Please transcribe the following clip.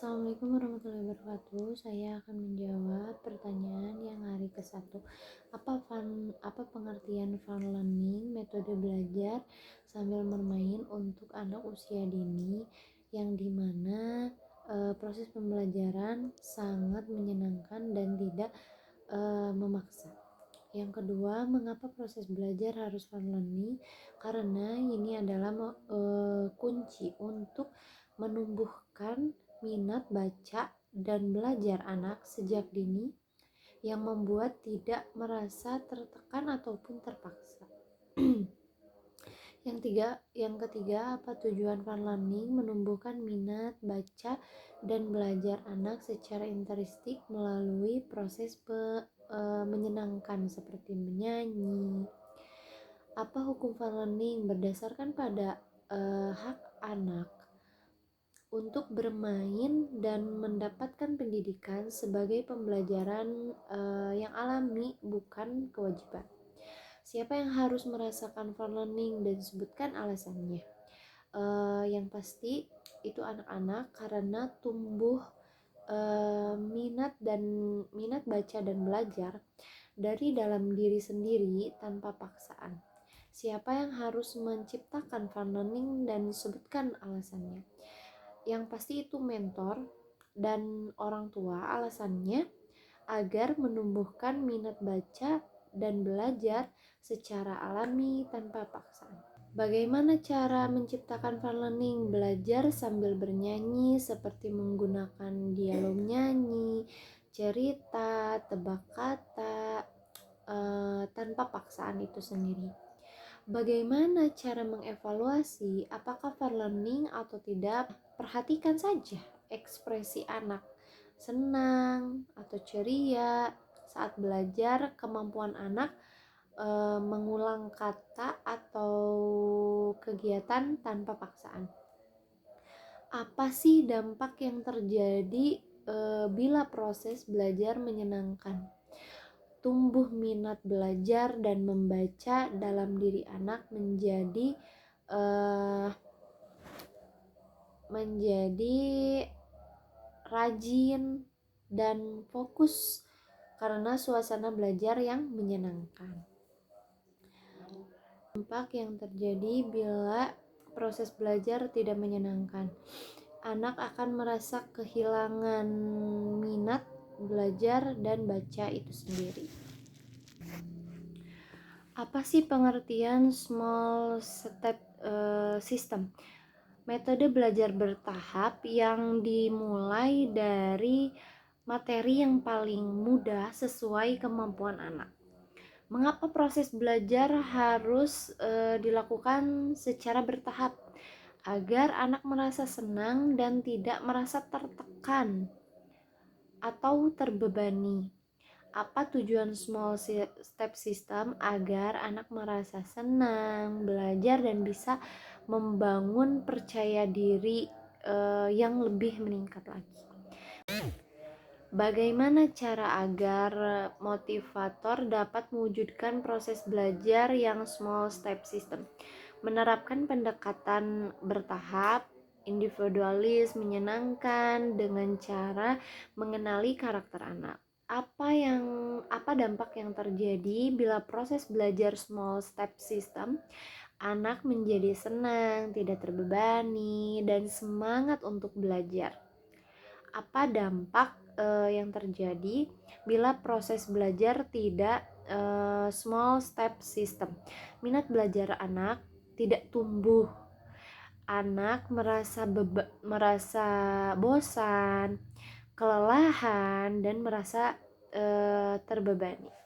Assalamualaikum warahmatullahi wabarakatuh. Saya akan menjawab pertanyaan yang hari ke-1. Apa pengertian fun learning, metode belajar sambil bermain untuk anak usia dini yang dimana proses pembelajaran sangat menyenangkan dan tidak memaksa. Yang kedua, mengapa proses belajar harus fun learning? Karena ini adalah kunci untuk menumbuhkan minat baca dan belajar anak sejak dini yang membuat tidak merasa tertekan ataupun terpaksa. Yang ketiga, apa tujuan fun learning? Menumbuhkan minat baca dan belajar anak secara interaktif melalui proses menyenangkan seperti menyanyi. Apa hukum fun learning? Berdasarkan pada hak anak untuk bermain dan mendapatkan pendidikan sebagai pembelajaran yang alami, bukan kewajiban. Siapa yang harus merasakan fun learning dan sebutkan alasannya? Yang pasti itu anak-anak karena tumbuh minat baca dan belajar dari dalam diri sendiri tanpa paksaan. Siapa yang harus menciptakan fun learning dan sebutkan alasannya? Yang pasti itu mentor dan orang tua. Alasannya agar menumbuhkan minat baca dan belajar secara alami tanpa paksaan. Bagaimana cara menciptakan fun learning? Belajar sambil bernyanyi seperti menggunakan dialog nyanyi, cerita, tebak kata, tanpa paksaan itu sendiri. Bagaimana cara mengevaluasi apakah fun learning atau tidak? Perhatikan saja ekspresi anak, senang atau ceria saat belajar, kemampuan anak mengulang kata atau kegiatan tanpa paksaan. Apa sih dampak yang terjadi bila proses belajar menyenangkan? Tumbuh minat belajar dan membaca dalam diri anak menjadi rajin dan fokus karena suasana belajar yang menyenangkan. Dampak yang terjadi bila proses belajar tidak menyenangkan. Anak akan merasa kehilangan minat belajar dan baca itu sendiri. Apa sih pengertian small step system? Metode belajar bertahap yang dimulai dari materi yang paling mudah sesuai kemampuan anak. Mengapa proses belajar harus dilakukan secara bertahap? Agar anak merasa senang dan tidak merasa tertekan atau terbebani. Apa tujuan small step system? Agar anak merasa senang belajar dan bisa membangun percaya diri yang lebih meningkat lagi. Bagaimana cara agar motivator dapat mewujudkan proses belajar yang small step system? Menerapkan pendekatan bertahap, individualis, menyenangkan dengan cara mengenali karakter anak. Apa dampak yang terjadi bila proses belajar small step system? Anak menjadi senang, tidak terbebani, dan semangat untuk belajar. Apa dampak yang terjadi bila proses belajar tidak small step system? Minat belajar anak tidak tumbuh. Anak merasa bosan, kelelahan, dan merasa terbebani.